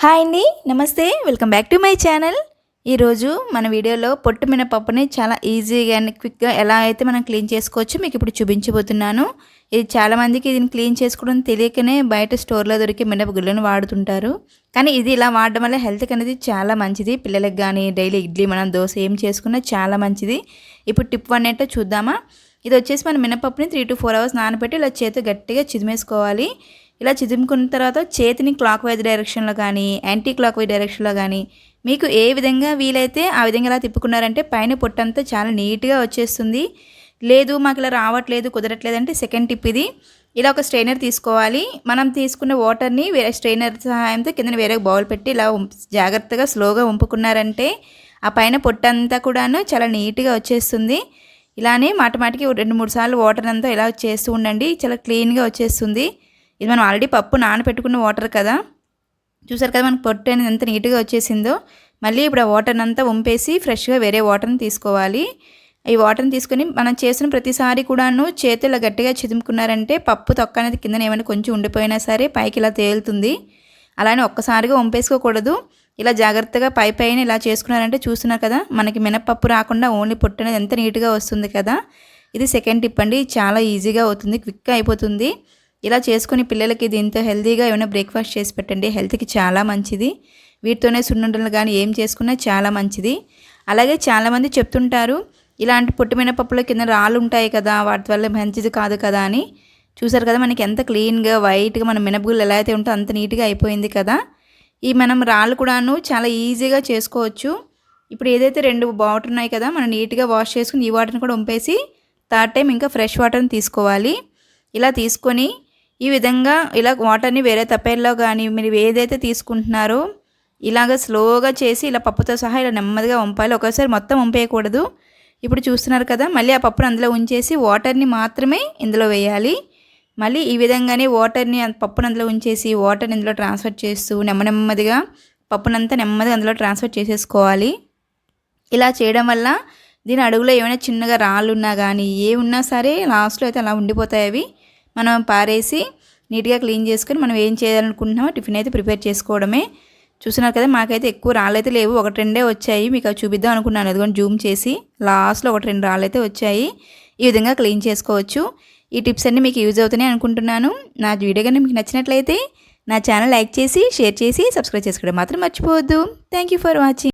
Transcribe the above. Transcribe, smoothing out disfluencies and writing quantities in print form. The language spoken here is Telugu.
హాయ్ అండి, నమస్తే. Welcome back to my channel. ఈరోజు మన వీడియోలో పొట్టు మినపప్పుని చాలా ఈజీగా అండ్ క్విక్గా ఎలా అయితే మనం క్లీన్ చేసుకోవచ్చో మీకు ఇప్పుడు చూపించబోతున్నాను. ఇది చాలామందికి దీన్ని క్లీన్ చేసుకోవడం తెలియకనే బయట స్టోర్లో దొరికే మినపగుళ్ళను వాడుతుంటారు. కానీ ఇది ఇలా వాడడం వల్ల హెల్త్కి అనేది చాలా మంచిది. పిల్లలకు కానీ డైలీ ఇడ్లీ మనం దోశ ఏం చేసుకున్నా చాలా మంచిది. ఇప్పుడు టిప్ 1 ఏంటో చూద్దామా. ఇది వచ్చేసి మన మినపప్పుని 3 to 4 hours నానబెట్టి ఇలా చేతితో గట్టిగా చిదిమేసుకోవాలి. ఇలా చిదుముకున్న తర్వాత చేతిని క్లాక్ వైజ్ డైరెక్షన్లో కానీ యాంటీ క్లాక్ వైజ్ డైరెక్షన్లో కానీ మీకు ఏ విధంగా వీలైతే ఆ విధంగా ఇలా తిప్పుకున్నారంటే పైన పొట్టంతా చాలా నీట్గా వచ్చేస్తుంది. లేదు మాకు ఇలా రావట్లేదు కుదరట్లేదు అంటే సెకండ్ టిప్ ఇది. ఇలా ఒక స్ట్రైనర్ తీసుకోవాలి. మనం తీసుకున్న వాటర్ని వేరే స్ట్రైనర్ సహాయంతో కింద వేరే బౌల్ పెట్టి ఇలా జాగ్రత్తగా స్లోగా వంపుకున్నారంటే ఆ పైన పొట్టంతా కూడాను చాలా నీట్గా వచ్చేస్తుంది. ఇలానే మాటికి 2-3 సార్లు వాటర్ అంతా ఇలా చేస్తూ ఉండండి, చాలా క్లీన్గా వచ్చేస్తుంది. ఇది మనం ఆల్రెడీ పప్పు నానబెట్టుకున్న వాటర్ కదా, చూసారు కదా మనకు పొట్టు అనేది ఎంత నీట్గా వచ్చేసిందో. మళ్ళీ ఇప్పుడు ఆ వాటర్ని అంతా వంపేసి ఫ్రెష్గా వేరే వాటర్ని తీసుకోవాలి. ఈ వాటర్ని తీసుకొని మనం చేసిన ప్రతిసారి కూడాను చేతులు గట్టిగా చిదుముకున్నారంటే పప్పు తొక్క అనేది కింద ఏమైనా కొంచెం ఉండిపోయినా సరే పైకి ఇలా తేలుతుంది. అలానే ఒక్కసారిగా వంపేసుకోకూడదు. ఇలా జాగ్రత్తగా పైన ఇలా చేసుకున్నారంటే చూస్తున్నారు కదా మనకి మినపప్పు రాకుండా ఓన్లీ పొట్టు అనేది ఎంత నీట్గా వస్తుంది కదా. ఇది సెకండ్ టిప్ అండి. చాలా ఈజీగా అవుతుంది, క్విక్గా అయిపోతుంది. ఇలా చేసుకుని పిల్లలకి దీంతో హెల్తీగా ఏమైనా బ్రేక్ఫాస్ట్ చేసి పెట్టండి, హెల్త్కి చాలా మంచిది. వీటితోనే సున్నుండలు కానీ ఏం చేసుకున్నా చాలా మంచిది. అలాగే చాలామంది చెప్తుంటారు ఇలాంటి పొట్టు మినపప్పులో కింద రాళ్ళు ఉంటాయి కదా, వాటి వల్ల మంచిది కాదు కదా అని. చూసారు కదా మనకి ఎంత క్లీన్గా వైట్గా మన మినపగుళ్ళు ఎలా అయితే ఉంటో అంత నీట్గా అయిపోయింది కదా. ఈ మనం రాళ్ళు కూడాను చాలా ఈజీగా చేసుకోవచ్చు. ఇప్పుడు ఏదైతే 2 వాటర్ ఉన్నాయి కదా, మనం నీట్గా వాష్ చేసుకుని ఈ వాటర్ని కూడా వంపేసి థర్డ్ టైం ఇంకా ఫ్రెష్ వాటర్ని తీసుకోవాలి. ఇలా తీసుకొని ఈ విధంగా ఇలా వాటర్ని వేరే తప్పేల్లో కానీ మీరు ఏదైతే తీసుకుంటున్నారో ఇలాగ స్లోగా చేసి ఇలా పప్పుతో సహా ఇలా నెమ్మదిగా వంపాలి. ఒకసారి మొత్తం వంపేయకూడదు. ఇప్పుడు చూస్తున్నారు కదా మళ్ళీ ఆ పప్పును అందులో ఉంచేసి వాటర్ని మాత్రమే ఇందులో వేయాలి. మళ్ళీ ఈ విధంగానే వాటర్ని పప్పును అందులో ఉంచేసి వాటర్ని ఇందులో ట్రాన్స్ఫర్ చేస్తూ నెమ్మదిగా పప్పునంతా నెమ్మదిగా అందులో ట్రాన్స్ఫర్ చేసేసుకోవాలి. ఇలా చేయడం వల్ల దీని అడుగులో ఏమైనా చిన్నగా రాళ్ళు ఉన్నా కానీ ఏ ఉన్నా సరే లాస్ట్లో అయితే అలా ఉండిపోతాయి. అవి మనం పారేసి నీట్గా క్లీన్ చేసుకొని మనం ఏం చేయాలనుకుంటున్నామో టిఫిన్ అయితే ప్రిపేర్ చేసుకోవడమే. చూస్తున్నారు కదా మాకైతే ఎక్కువ రాళ్ళు అయితే లేవు, 1-2 వచ్చాయి. మీకు అవి చూపిద్దాం అనుకున్నాను, అదిగోండి జూమ్ చేసి లాస్ట్లో 1-2 రాళ్ళు అయితే వచ్చాయి. ఈ విధంగా క్లీన్ చేసుకోవచ్చు. ఈ టిప్స్ అన్నీ మీకు యూజ్ అవుతున్నాయి అనుకుంటున్నాను. నా వీడియో కానీ మీకు నచ్చినట్లయితే నా ఛానల్ లైక్ చేసి షేర్ చేసి సబ్స్క్రైబ్ చేసుకోవడం మాత్రం మర్చిపోవద్దు. Thank you for watching.